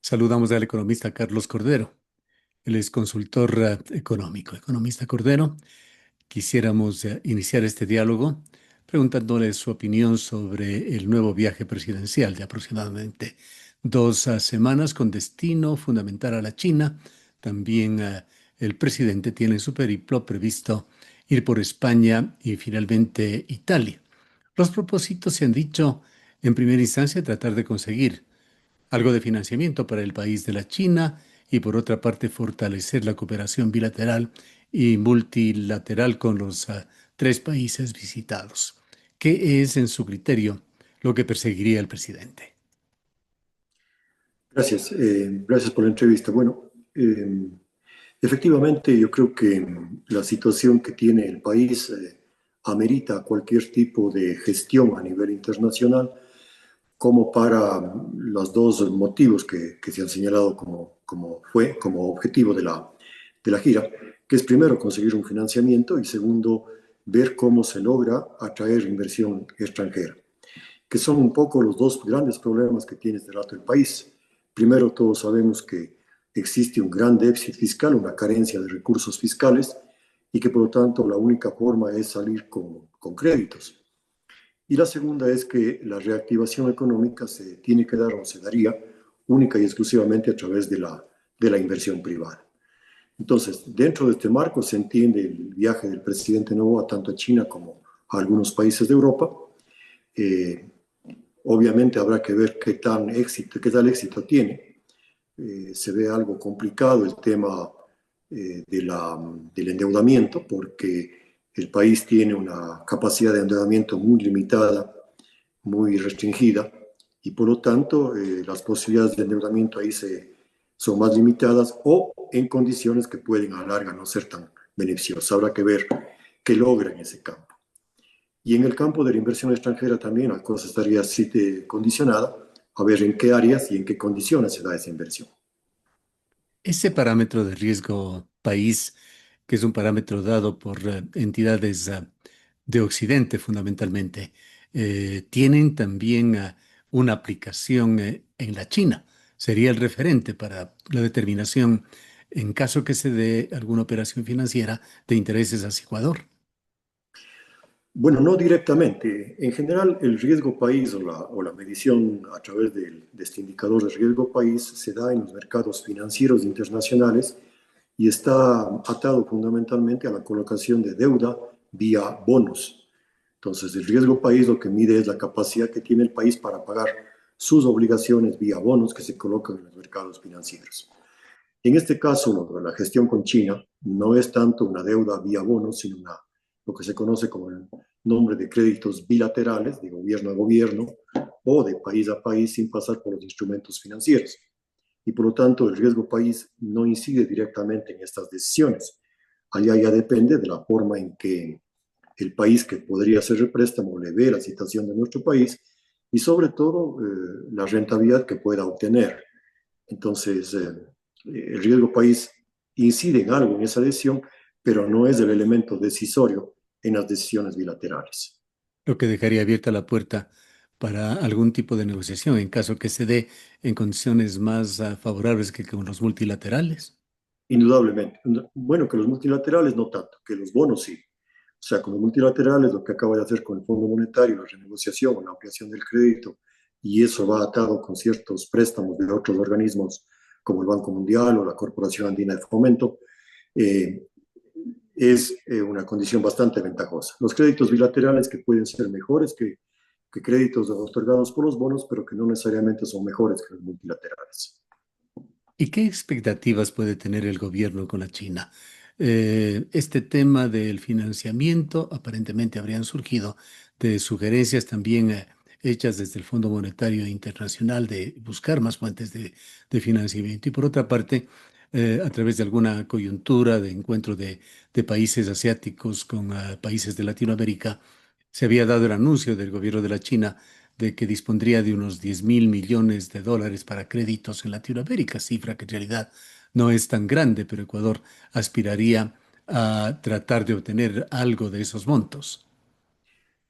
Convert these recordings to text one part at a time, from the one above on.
Saludamos al economista Carlos Cordero. Él es consultor económico. Economista Cordero, quisiéramos iniciar este diálogo preguntándole su opinión sobre el nuevo viaje presidencial de aproximadamente 2 semanas con destino fundamental a la China. También el presidente tiene en su periplo previsto ir por España y finalmente Italia. Los propósitos se han dicho en primera instancia tratar de conseguir algo de financiamiento para el país de la China y por otra parte fortalecer la cooperación bilateral y multilateral con los tres países visitados. ¿Qué es, en su criterio, lo que perseguiría el presidente? Gracias, gracias por la entrevista. Bueno, efectivamente yo creo que la situación que tiene el país amerita cualquier tipo de gestión a nivel internacional, como para los dos motivos que se han señalado como objetivo de la gira, que es primero conseguir un financiamiento y segundo ver cómo se logra atraer inversión extranjera, que son un poco los dos grandes problemas que tiene este rato el país. Primero, todos sabemos que existe un gran déficit fiscal, una carencia de recursos fiscales, y que por lo tanto la única forma es salir con créditos. Y la segunda es que la reactivación económica se tiene que dar o se daría única y exclusivamente a través de la inversión privada. Entonces, dentro de este marco se entiende el viaje del presidente Noboa tanto a China como a algunos países de Europa. Eh, Obviamente habrá que ver qué tal éxito tiene. Se ve algo complicado el tema del endeudamiento, porque el país tiene una capacidad de endeudamiento muy limitada, muy restringida, y por lo tanto las posibilidades de endeudamiento son más limitadas o en condiciones que pueden a la larga no ser tan beneficiosas. Habrá que ver qué logra en ese campo. Y en el campo de la inversión extranjera también la cosa estaría así condicionada a ver en qué áreas y en qué condiciones se da esa inversión. Ese parámetro de riesgo país, que es un parámetro dado por entidades de Occidente fundamentalmente, tienen también una aplicación en la China. Sería el referente para la determinación en caso que se dé alguna operación financiera de intereses hacia Ecuador. Bueno, no directamente. En general, el riesgo país o la medición a través de este indicador de riesgo país se da en los mercados financieros internacionales y está atado fundamentalmente a la colocación de deuda vía bonos. Entonces, el riesgo país lo que mide es la capacidad que tiene el país para pagar sus obligaciones vía bonos que se colocan en los mercados financieros. En este caso, la gestión con China no es tanto una deuda vía bonos, sino lo que se conoce como el nombre de créditos bilaterales, de gobierno a gobierno o de país a país sin pasar por los instrumentos financieros. Y por lo tanto, el riesgo país no incide directamente en estas decisiones. Allá ya depende de la forma en que el país que podría hacer el préstamo le ve la situación de nuestro país y sobre todo la rentabilidad que pueda obtener. Entonces, el riesgo país incide en algo en esa decisión, pero no es el elemento decisorio en las decisiones bilaterales. Lo que dejaría abierta la puerta para algún tipo de negociación en caso que se dé en condiciones más favorables que con los multilaterales. Indudablemente. Bueno, que los multilaterales no tanto, que los bonos sí. O sea, con los multilaterales lo que acaba de hacer con el Fondo Monetario, la renegociación o la ampliación del crédito, y eso va atado con ciertos préstamos de otros organismos como el Banco Mundial o la Corporación Andina de Fomento, eh, es una condición bastante ventajosa. Los créditos bilaterales que pueden ser mejores que créditos otorgados por los bonos, pero que no necesariamente son mejores que los multilaterales. ¿Y qué expectativas puede tener el gobierno con la China? Este tema del financiamiento aparentemente habrían surgido de sugerencias también hechas desde el Fondo Monetario Internacional de buscar más fuentes de financiamiento y por otra parte, a través de alguna coyuntura de encuentro de países asiáticos con países de Latinoamérica, se había dado el anuncio del gobierno de la China de que dispondría de unos 10.000 millones de dólares para créditos en Latinoamérica, cifra que en realidad no es tan grande, pero Ecuador aspiraría a tratar de obtener algo de esos montos.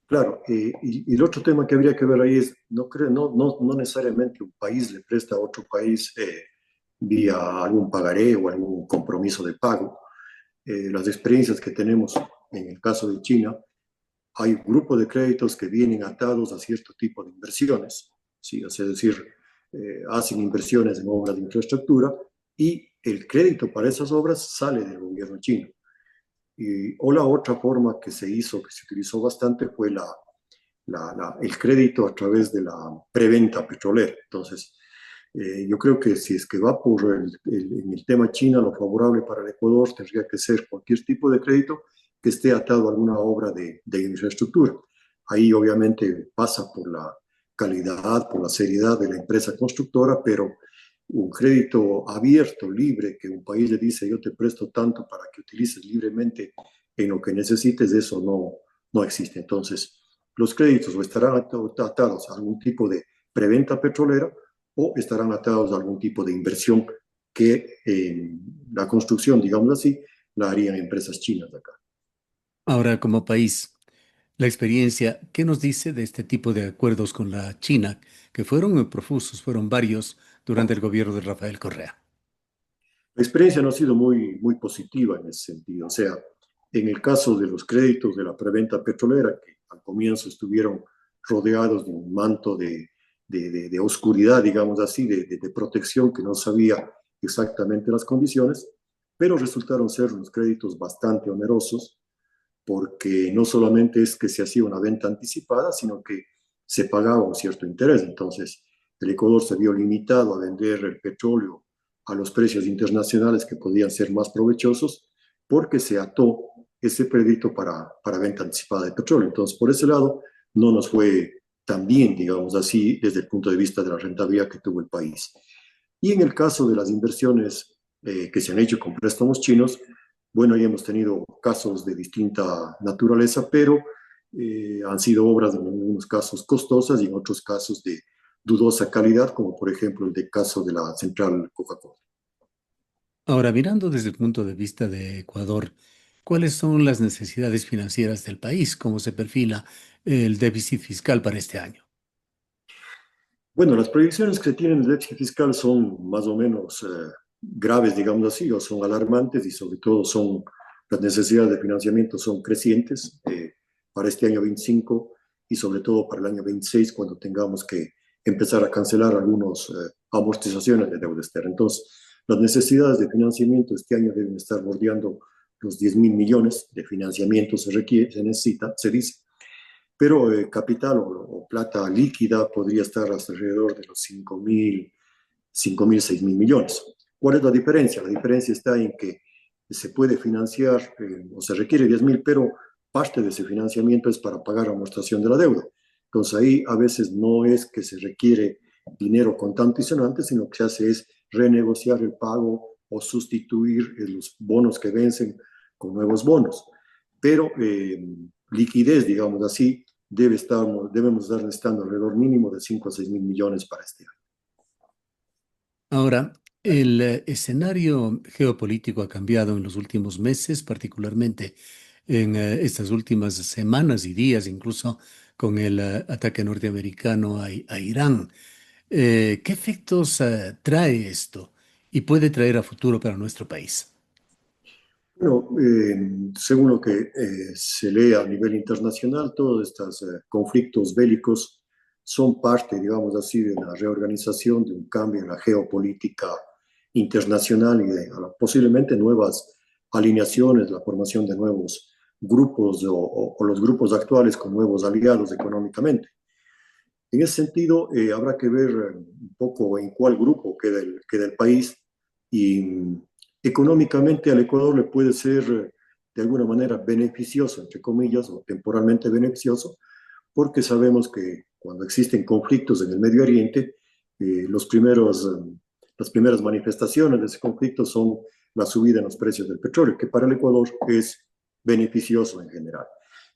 Claro, y el otro tema que habría que ver ahí es, no necesariamente un país le presta a otro país vía algún pagaré o algún compromiso de pago. Las experiencias que tenemos en el caso de China, hay un grupo de créditos que vienen atados a cierto tipo de inversiones, ¿sí? Es decir, hacen inversiones en obras de infraestructura y el crédito para esas obras sale del gobierno chino. O la otra forma que se hizo, que se utilizó bastante, fue el crédito a través de la preventa petrolera. Entonces, yo creo que si es que va por en el tema China, lo favorable para el Ecuador tendría que ser cualquier tipo de crédito que esté atado a alguna obra de infraestructura. Ahí obviamente pasa por la calidad, por la seriedad de la empresa constructora, pero un crédito abierto, libre, que un país le dice yo te presto tanto para que utilices libremente en lo que necesites, eso no existe. Entonces, los créditos o estarán atados a algún tipo de preventa petrolera o estarán atados a algún tipo de inversión que la construcción, digamos así, la harían empresas chinas de acá. Ahora, como país, la experiencia, ¿qué nos dice de este tipo de acuerdos con la China, que fueron muy profusos, fueron varios durante el gobierno de Rafael Correa? La experiencia no ha sido muy positiva en ese sentido. O sea, en el caso de los créditos de la preventa petrolera, que al comienzo estuvieron rodeados de un manto de oscuridad, digamos así, de protección que no sabía exactamente las condiciones, pero resultaron ser unos créditos bastante onerosos, porque no solamente es que se hacía una venta anticipada, sino que se pagaba un cierto interés. Entonces, el Ecuador se vio limitado a vender el petróleo a los precios internacionales que podían ser más provechosos, porque se ató ese crédito para venta anticipada de petróleo. Entonces, por ese lado, no nos fue tan bien, digamos así, desde el punto de vista de la rentabilidad que tuvo el país. Y en el caso de las inversiones que se han hecho con préstamos chinos, bueno, ahí hemos tenido casos de distinta naturaleza, pero han sido obras en algunos casos costosas y en otros casos de dudosa calidad, como por ejemplo el de caso de la central Coca-Cola. Ahora, mirando desde el punto de vista de Ecuador, ¿cuáles son las necesidades financieras del país? ¿Cómo se perfila el déficit fiscal para este año? Bueno, las proyecciones que se tienen de déficit fiscal son más o menos graves, digamos así, o son alarmantes y sobre todo las necesidades de financiamiento son crecientes para este año 25 y sobre todo para el año 26 cuando tengamos que empezar a cancelar algunas amortizaciones de deuda externa. Entonces, las necesidades de financiamiento este año deben estar bordeando los 10.000 millones de financiamiento se necesita, se dice, pero capital o plata líquida podría estar hasta alrededor de los 5.000, 6.000 millones. ¿Cuál es la diferencia? La diferencia está en que se puede financiar, o se requiere 10.000, pero parte de ese financiamiento es para pagar amortización de la deuda. Entonces ahí a veces no es que se requiere dinero contante y sonante, sino que se hace es renegociar el pago o sustituir los bonos que vencen con nuevos bonos. Pero liquidez, digamos así, debemos estar necesitando alrededor mínimo de 5 a 6 mil millones para este año. Ahora, el escenario geopolítico ha cambiado en los últimos meses, particularmente en estas últimas semanas y días, incluso con el ataque norteamericano a Irán. ¿Qué efectos trae esto y puede traer a futuro para nuestro país? Bueno, según lo que se lee a nivel internacional, todos estos conflictos bélicos son parte, digamos así, de una reorganización, de un cambio en la geopolítica internacional y de posiblemente nuevas alineaciones, la formación de nuevos grupos o los grupos actuales con nuevos aliados económicamente. En ese sentido, habrá que ver un poco en cuál grupo queda el país y económicamente al Ecuador le puede ser de alguna manera beneficioso, entre comillas, o temporalmente beneficioso, porque sabemos que cuando existen conflictos en el Medio Oriente, las primeras manifestaciones de ese conflicto son la subida en los precios del petróleo, que para el Ecuador es beneficioso en general.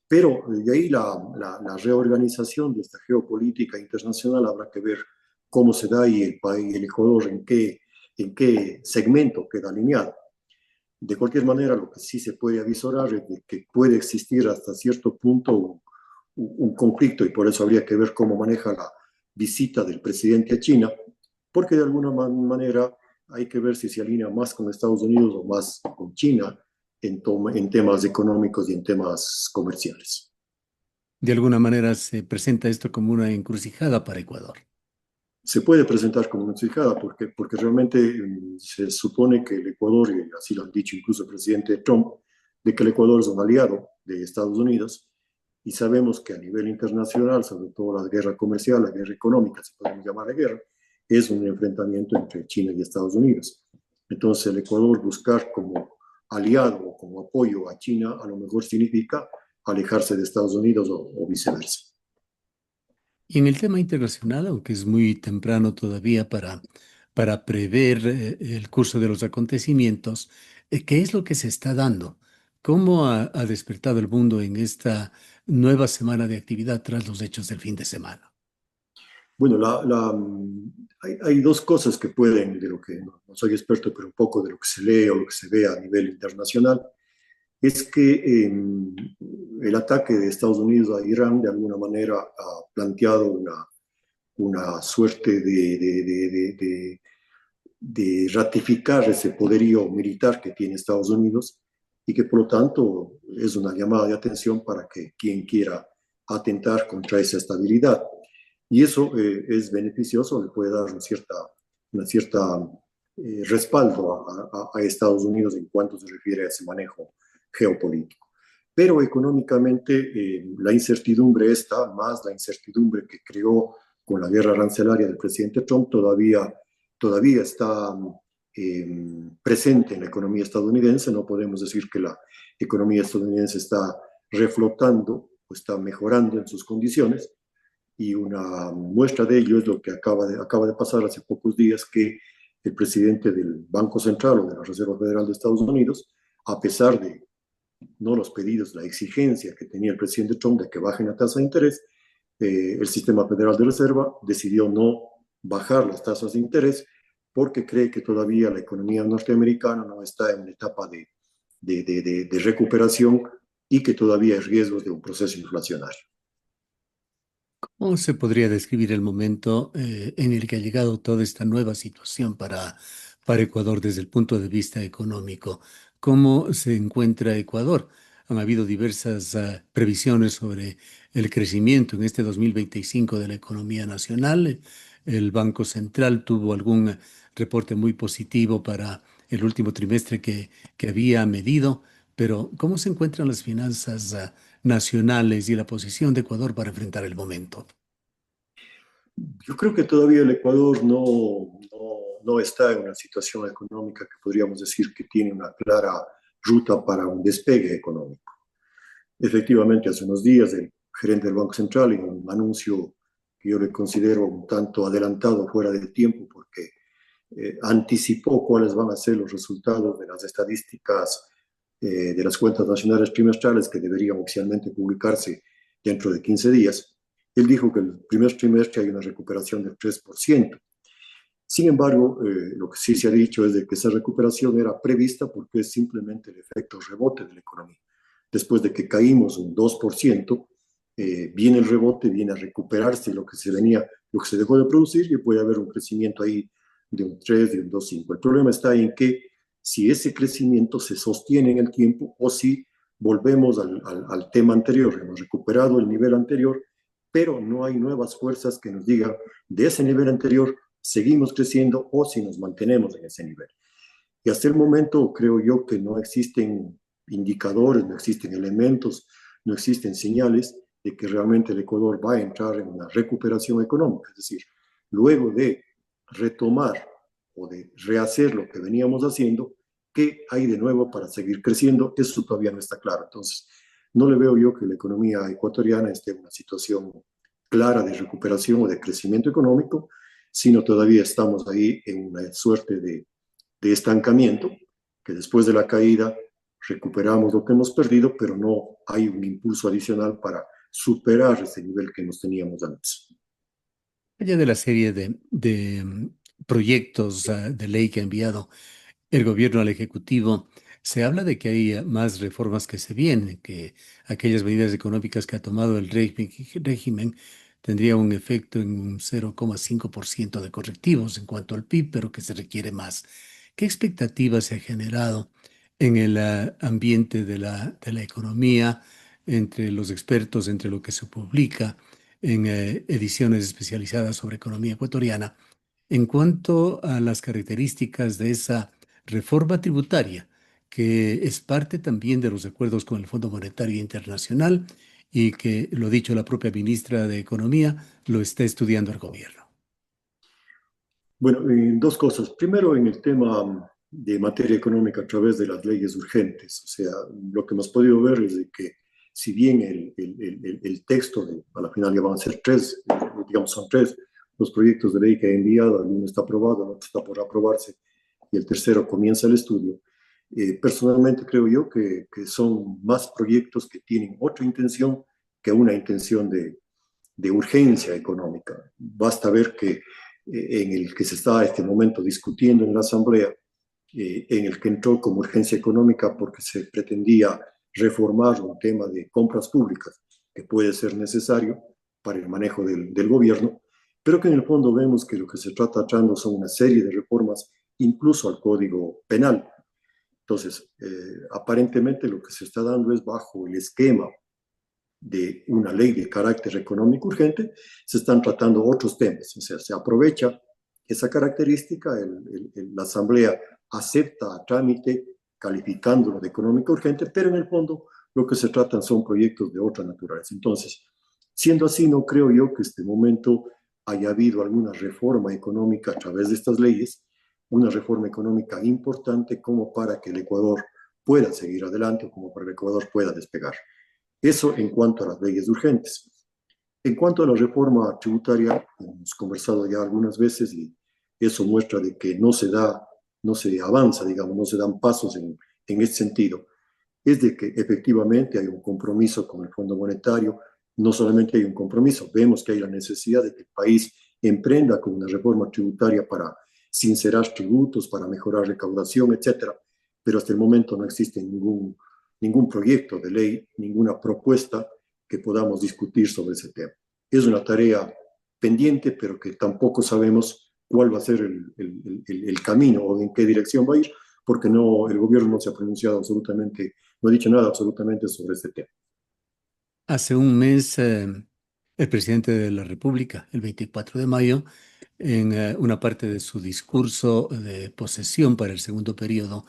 Pero de ahí la reorganización de esta geopolítica internacional habrá que ver cómo se da y el país, el Ecuador, en qué segmento queda alineado. De cualquier manera, lo que sí se puede avisorar es de que puede existir hasta cierto punto un conflicto y por eso habría que ver cómo maneja la visita del presidente a China, porque de alguna manera hay que ver si se alinea más con Estados Unidos o más con China en temas económicos y en temas comerciales. De alguna manera se presenta esto como una encrucijada para Ecuador. Se puede presentar como una encrucijada porque realmente se supone que el Ecuador, y así lo han dicho incluso el presidente Trump, de que el Ecuador es un aliado de Estados Unidos y sabemos que a nivel internacional, sobre todo la guerra comercial, la guerra económica, si podemos llamar de guerra, es un enfrentamiento entre China y Estados Unidos. Entonces el Ecuador buscar como aliado o como apoyo a China a lo mejor significa alejarse de Estados Unidos o viceversa. Y en el tema internacional, aunque es muy temprano todavía para prever el curso de los acontecimientos, ¿qué es lo que se está dando? ¿Cómo ha despertado el mundo en esta nueva semana de actividad tras los hechos del fin de semana? Bueno, hay dos cosas que pueden, de lo que no soy experto, pero un poco de lo que se lee o lo que se ve a nivel internacional, es que el ataque de Estados Unidos a Irán de alguna manera ha planteado una suerte de ratificar ese poderío militar que tiene Estados Unidos y que por lo tanto es una llamada de atención para que quien quiera atentar contra esa estabilidad. Y eso es beneficioso, le puede dar una cierta respaldo a Estados Unidos en cuanto se refiere a ese manejo geopolítico. Pero económicamente la incertidumbre está, más la incertidumbre que creó con la guerra arancelaria del presidente Trump, todavía está presente en la economía estadounidense. No podemos decir que la economía estadounidense está reflotando o está mejorando en sus condiciones, y una muestra de ello es lo que acaba de pasar hace pocos días, que el presidente del Banco Central o de la Reserva Federal de Estados Unidos, a pesar de no los pedidos, la exigencia que tenía el presidente Trump de que bajen la tasa de interés, el sistema federal de reserva decidió no bajar las tasas de interés porque cree que todavía la economía norteamericana no está en una etapa de recuperación y que todavía hay riesgos de un proceso inflacionario. ¿Cómo se podría describir el momento en el que ha llegado toda esta nueva situación para Ecuador desde el punto de vista económico? ¿Cómo se encuentra Ecuador? Han habido diversas previsiones sobre el crecimiento en este 2025 de la economía nacional. El Banco Central tuvo algún reporte muy positivo para el último trimestre que había medido, pero ¿cómo se encuentran las finanzas nacionales y la posición de Ecuador para enfrentar el momento? Yo creo que todavía el Ecuador no está en una situación económica que podríamos decir que tiene una clara ruta para un despegue económico. Efectivamente, hace unos días el gerente del Banco Central, en un anuncio que yo le considero un tanto adelantado, fuera del tiempo, porque anticipó cuáles van a ser los resultados de las estadísticas de las cuentas nacionales trimestrales que deberían oficialmente publicarse dentro de 15 días. Él dijo que el primer trimestre hay una recuperación del 3%. Sin embargo, lo que sí se ha dicho es de que esa recuperación era prevista porque es simplemente el efecto rebote de la economía. Después de que caímos un 2%, viene el rebote, viene a recuperarse lo que se dejó de producir, y puede haber un crecimiento ahí de un 3, de un 2,5. El problema está en que si ese crecimiento se sostiene en el tiempo o si volvemos al tema anterior, hemos recuperado el nivel anterior, pero no hay nuevas fuerzas que nos digan de ese nivel anterior seguimos creciendo o si nos mantenemos en ese nivel. Y hasta el momento creo yo que no existen indicadores, no existen elementos, no existen señales de que realmente el Ecuador va a entrar en una recuperación económica. Es decir, luego de retomar o de rehacer lo que veníamos haciendo, ¿qué hay de nuevo para seguir creciendo? Eso todavía no está claro. Entonces, no le veo yo que la economía ecuatoriana esté en una situación clara de recuperación o de crecimiento económico, sino todavía estamos ahí en una suerte de estancamiento, que después de la caída recuperamos lo que hemos perdido, pero no hay un impulso adicional para superar ese nivel que nos teníamos antes. Allá de la serie de proyectos de ley que ha enviado el gobierno al Ejecutivo, Se habla de que hay más reformas que se vienen, que aquellas medidas económicas que ha tomado el régimen tendría un efecto en un 0,5% de correctivos en cuanto al PIB, pero que se requiere más. ¿Qué expectativas se ha generado en el ambiente de la economía, entre los expertos, entre lo que se publica en ediciones especializadas sobre economía ecuatoriana, en cuanto a las características de esa reforma tributaria, que es parte también de los acuerdos con el Fondo Monetario Internacional y que, lo ha dicho la propia ministra de Economía, lo está estudiando el gobierno? Bueno, dos cosas. Primero, en el tema de materia económica a través de las leyes urgentes. O sea, lo que hemos podido ver es de que si bien el texto, a la final ya van a ser tres, digamos son tres los proyectos de ley que ha enviado, el uno está aprobado, el otro está por aprobarse y el tercero comienza el estudio. Personalmente creo yo que son más proyectos que tienen otra intención que una intención de urgencia económica. Basta ver que en el que se está en este momento discutiendo en la Asamblea, en el que entró como urgencia económica porque se pretendía reformar un tema de compras públicas que puede ser necesario para el manejo del gobierno, pero que en el fondo vemos que lo que se está tratando son una serie de reformas incluso al Código Penal. Entonces, aparentemente lo que se está dando es bajo el esquema de una ley de carácter económico urgente, se están tratando otros temas. O sea, se aprovecha esa característica, la Asamblea acepta a trámite calificándolo de económico urgente, pero en el fondo lo que se tratan son proyectos de otra naturaleza. Entonces, siendo así, no creo yo que este momento haya habido alguna reforma económica a través de estas leyes, una reforma económica importante como para que el Ecuador pueda seguir adelante o como para que el Ecuador pueda despegar. Eso en cuanto a las leyes urgentes. En cuanto a la reforma tributaria, hemos conversado ya algunas veces y eso muestra de que no se avanza, digamos, no se dan pasos en este sentido. Es de que efectivamente hay un compromiso con el Fondo Monetario, no solamente hay un compromiso, vemos que hay la necesidad de que el país emprenda con una reforma tributaria para sincerar tributos, para mejorar recaudación, etcétera, pero hasta el momento no existe ningún proyecto de ley, ninguna propuesta que podamos discutir sobre ese tema. Es una tarea pendiente, pero que tampoco sabemos cuál va a ser el camino o en qué dirección va a ir, porque no, el gobierno no se ha pronunciado absolutamente, no ha dicho nada absolutamente sobre este tema. Hace un mes, el presidente de la República, el 24 de mayo, en una parte de su discurso de posesión para el segundo periodo,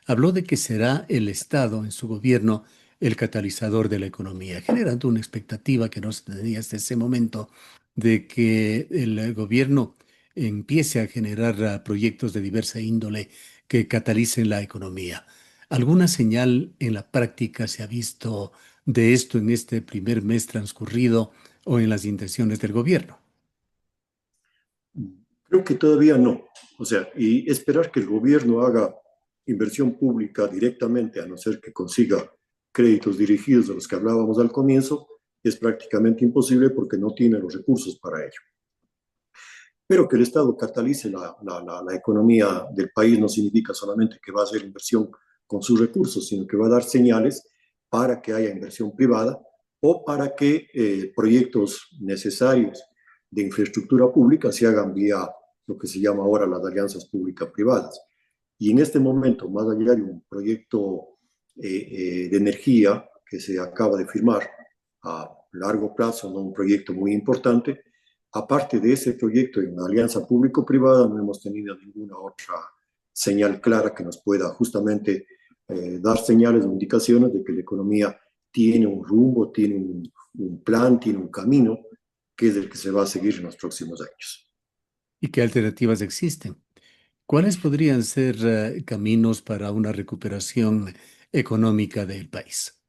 habló de que será el Estado en su gobierno el catalizador de la economía, generando una expectativa que no se tenía hasta ese momento de que el gobierno empiece a generar proyectos de diversa índole que catalicen la economía. ¿Alguna señal en la práctica se ha visto de esto en este primer mes transcurrido o en las intenciones del gobierno? Creo que todavía no. O sea, y esperar que el gobierno haga inversión pública directamente, a no ser que consiga créditos dirigidos de los que hablábamos al comienzo, es prácticamente imposible porque no tiene los recursos para ello. Pero que el Estado catalice la economía del país no significa solamente que va a hacer inversión con sus recursos, sino que va a dar señales para que haya inversión privada o para que proyectos necesarios de infraestructura pública se hagan vía lo que se llama ahora las alianzas público-privadas. Y en este momento, más allá de un proyecto de energía que se acaba de firmar a largo plazo, ¿no? Un proyecto muy importante, aparte de ese proyecto en una alianza público-privada, no hemos tenido ninguna otra señal clara que nos pueda justamente dar señales o indicaciones de que la economía tiene un rumbo, tiene un plan, tiene un camino que es el que se va a seguir en los próximos años. ¿Y qué alternativas existen? ¿Cuáles podrían ser caminos para una recuperación económica del país?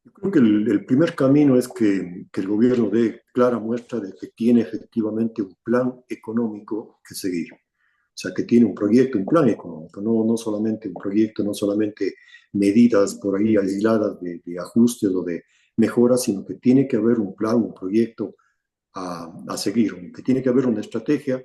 Yo creo que el primer camino es que el gobierno dé clara muestra de que tiene efectivamente un plan económico que seguir. O sea, que tiene un proyecto, un plan económico, no solamente un proyecto, no solamente medidas por ahí aisladas de ajustes o de mejoras, sino que tiene que haber un plan, un proyecto a seguir, que tiene que haber una estrategia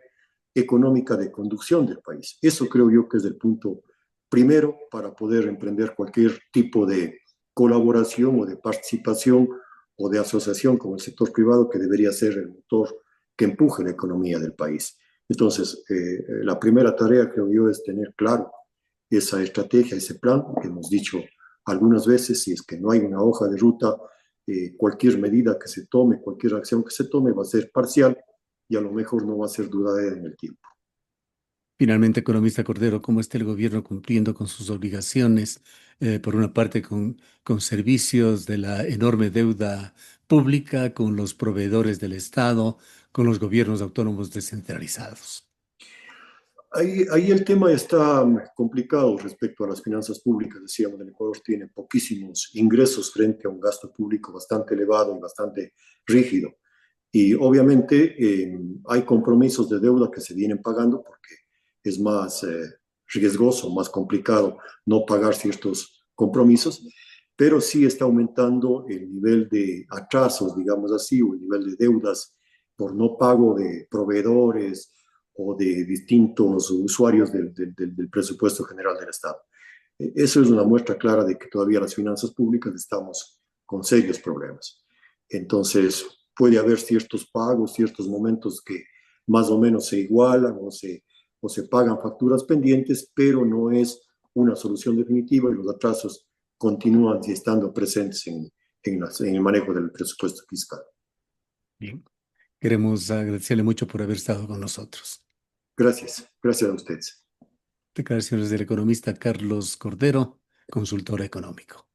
económica de conducción del país. Eso creo yo que es el punto primero para poder emprender cualquier tipo de colaboración o de participación o de asociación con el sector privado que debería ser el motor que empuje la economía del país. Entonces, la primera tarea, creo yo, es tener claro esa estrategia, ese plan que hemos dicho algunas veces. Si es que no hay una hoja de ruta, cualquier medida que se tome, cualquier acción que se tome va a ser parcial y a lo mejor no va a ser duradera en el tiempo. Finalmente, economista Cordero, ¿cómo está el gobierno cumpliendo con sus obligaciones? Por una parte, con servicios de la enorme deuda pública, con los proveedores del Estado, con los gobiernos autónomos descentralizados. Ahí el tema está complicado respecto a las finanzas públicas. Decíamos, el Ecuador tiene poquísimos ingresos frente a un gasto público bastante elevado y bastante rígido. Y obviamente hay compromisos de deuda que se vienen pagando porque es más riesgoso, más complicado no pagar ciertos compromisos, pero sí está aumentando el nivel de atrasos, digamos así, o el nivel de deudas por no pago de proveedores o de distintos usuarios del presupuesto general del Estado. Eso es una muestra clara de que todavía las finanzas públicas estamos con serios problemas. Entonces, puede haber ciertos pagos, ciertos momentos que más o menos se igualan o se pagan facturas pendientes, pero no es una solución definitiva y los atrasos continúan estando presentes en el manejo del presupuesto fiscal. Bien, queremos agradecerle mucho por haber estado con nosotros. Gracias, gracias a ustedes. Declaraciones del economista Carlos Cordero, consultor económico.